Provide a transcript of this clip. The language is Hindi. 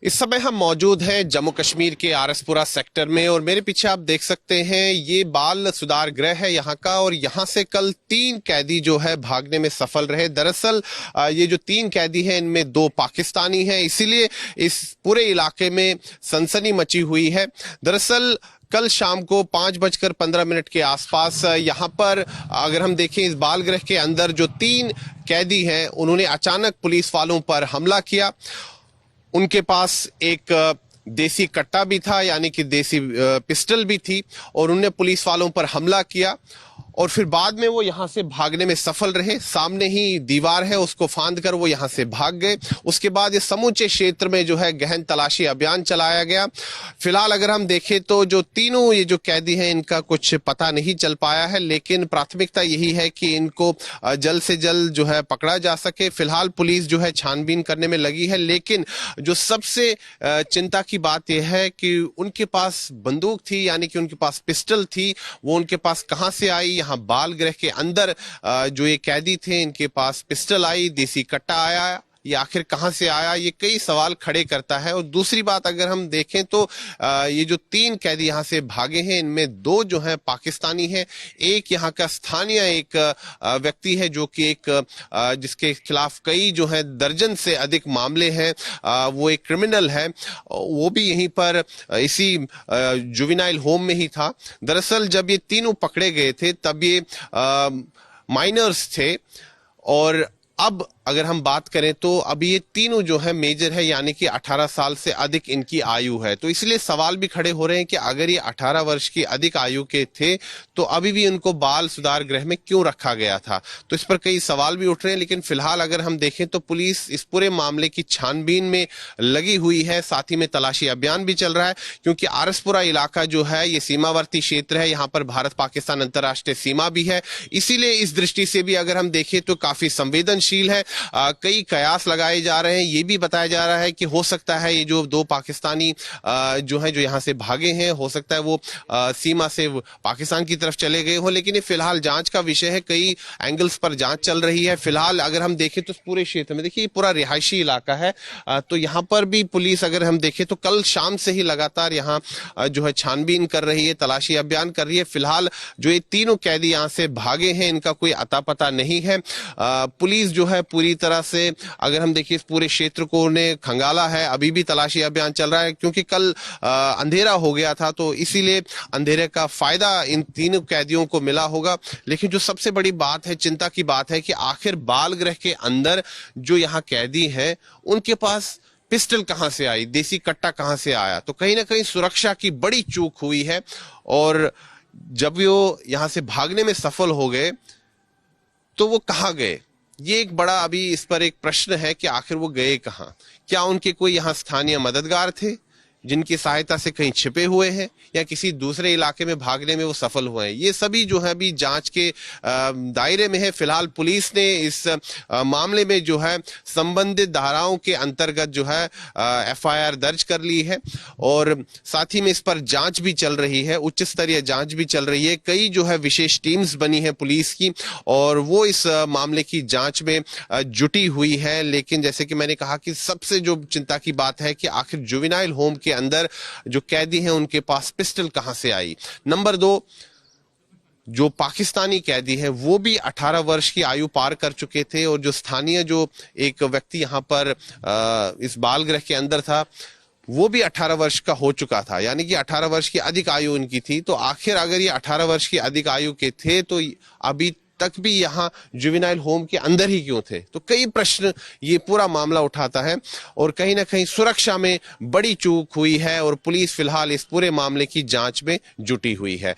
इस समय हम मौजूद हैं जम्मू कश्मीर के आरएसपुरा सेक्टर में और मेरे पीछे आप देख सकते हैं ये बाल सुधार गृह है यहाँ का। और यहाँ से कल 3 कैदी जो है भागने में सफल रहे। दरअसल ये जो 3 कैदी हैं इनमें 2 पाकिस्तानी हैं, इसीलिए इस पूरे इलाके में सनसनी मची हुई है। दरअसल कल शाम को 5:15 के आसपास यहाँ पर अगर हम देखें इस बाल गृह के अंदर जो 3 कैदी हैं उन्होंने अचानक पुलिस वालों पर हमला किया। उनके पास एक देसी कट्टा भी था, यानी कि देसी पिस्टल भी थी, और उन्होंने पुलिस वालों पर हमला किया और फिर बाद में वो यहाँ से भागने में सफल रहे। सामने ही दीवार है, उसको फांद कर वो यहाँ से भाग गए। उसके बाद इस समूचे क्षेत्र में जो है गहन तलाशी अभियान चलाया गया। फिलहाल अगर हम देखें तो जो तीनों ये जो कैदी हैं इनका कुछ पता नहीं चल पाया है, लेकिन प्राथमिकता यही है कि इनको जल्द से जल्द जो है पकड़ा जा सके। फिलहाल पुलिस जो है छानबीन करने में लगी है, लेकिन जो सबसे चिंता की बात यह है कि उनके पास बंदूक थी, यानी कि उनके पास पिस्टल थी। वो उनके पास कहां से आई? यहाँ बाल गृह के अंदर जो ये कैदी थे इनके पास पिस्टल आई, देसी कट्टा आया, ये आखिर कहां से आया? ये कई सवाल खड़े करता है। और दूसरी बात अगर हम देखें तो ये जो 3 कैदी यहां से भागे हैं इनमें 2 जो हैं पाकिस्तानी हैं, एक यहाँ का स्थानीय एक व्यक्ति है जो कि एक जिसके खिलाफ कई जो है दर्जन से अधिक मामले हैं, वो एक क्रिमिनल है, वो भी यहीं पर इसी जुवेनाइल होम में ही था। दरअसल जब ये तीनों पकड़े गए थे तब ये माइनर्स थे, और अब अगर हम बात करें तो अभी ये तीनों जो है मेजर है, यानी कि 18 साल से अधिक इनकी आयु है। तो इसलिए सवाल भी खड़े हो रहे हैं कि अगर ये 18 वर्ष की अधिक आयु के थे तो अभी भी इनको बाल सुधार गृह में क्यों रखा गया था? तो इस पर कई सवाल भी उठ रहे हैं। लेकिन फिलहाल अगर हम देखें तो पुलिस इस पूरे मामले की छानबीन में लगी हुई है, साथ ही में तलाशी अभियान भी चल रहा है, क्योंकि आरएसपुरा इलाका जो है ये सीमावर्ती क्षेत्र है, यहाँ पर भारत पाकिस्तान अंतर्राष्ट्रीय सीमा भी है। इसीलिए इस दृष्टि से भी अगर हम देखें तो काफी संवेदनशील है। कई कयास लगाए जा रहे हैं। ये भी बताया जा रहा है कि हो सकता है ये जो 2 पाकिस्तानी जो है जो यहाँ से भागे हैं, हो सकता है वो सीमा से पाकिस्तान की तरफ चले गए हो। लेकिन ये फिलहाल जांच का विषय है, कई एंगल्स पर जांच चल रही है। फिलहाल अगर हम देखें तो पूरे क्षेत्र में देखिए पूरा रिहायशी इलाका है, तो यहाँ पर भी पुलिस अगर हम देखें तो कल शाम से ही लगातार यहाँ जो है छानबीन कर रही है, तलाशी अभियान कर रही है। फिलहाल जो ये तीनों कैदी यहाँ से भागे हैं इनका कोई अता पता नहीं है। पुलिस जो है पूरी तरह से अगर हम देखिए इस पूरे क्षेत्र को ने खंगाला है। अभी भी तलाशी अभियान चल रहा है, क्योंकि कल अंधेरा हो गया था, तो इसीलिए अंधेरे का फायदा इन तीनों कैदियों को मिला होगा। लेकिन जो सबसे बड़ी बात है, चिंता की बात है कि आखिर बाल गृह के अंदर जो यहाँ कैदी हैं उनके पास पिस्टल कहां से आई, देसी कट्टा कहां से आया? तो कहीं ना कहीं सुरक्षा की बड़ी चूक हुई है। और जब वो यहां से भागने में सफल हो गए तो वो कहां गए? ये एक बड़ा अभी इस पर एक प्रश्न है कि आखिर वो गए कहां? क्या उनके कोई यहाँ स्थानीय मददगार थे जिनकी सहायता से कहीं छिपे हुए हैं, या किसी दूसरे इलाके में भागने में वो सफल हुए हैं? ये सभी जो है अभी जांच के दायरे में है। फिलहाल पुलिस ने इस मामले में जो है संबंधित धाराओं के अंतर्गत जो है एफआईआर दर्ज कर ली है, और साथ ही में इस पर जांच भी चल रही है, उच्च स्तरीय जांच भी चल रही है। कई जो है विशेष टीम्स बनी है पुलिस की, और वो इस मामले की जांच में जुटी हुई है। लेकिन जैसे कि मैंने कहा कि सबसे जो चिंता की बात है कि आखिर जुवेनाइल होम के अंदर जो कैदी हैं उनके पास पिस्टल कहां से आई? नंबर 2, जो पाकिस्तानी कैदी हैं वो भी 18 वर्ष की आयु पार कर चुके थे, और जो स्थानीय जो एक व्यक्ति यहां पर इस बाल गृह के अंदर था वो भी 18 वर्ष का हो चुका था, यानी कि 18 वर्ष की अधिक आयु उनकी थी। तो आखिर अगर ये 18 वर्ष की अधिक आयु के थे तो अभी तक भी यहाँ जुवेनाइल होम के अंदर ही क्यों थे? तो कई प्रश्न ये पूरा मामला उठाता है, और कहीं ना कहीं सुरक्षा में बड़ी चूक हुई है, और पुलिस फिलहाल इस पूरे मामले की जांच में जुटी हुई है।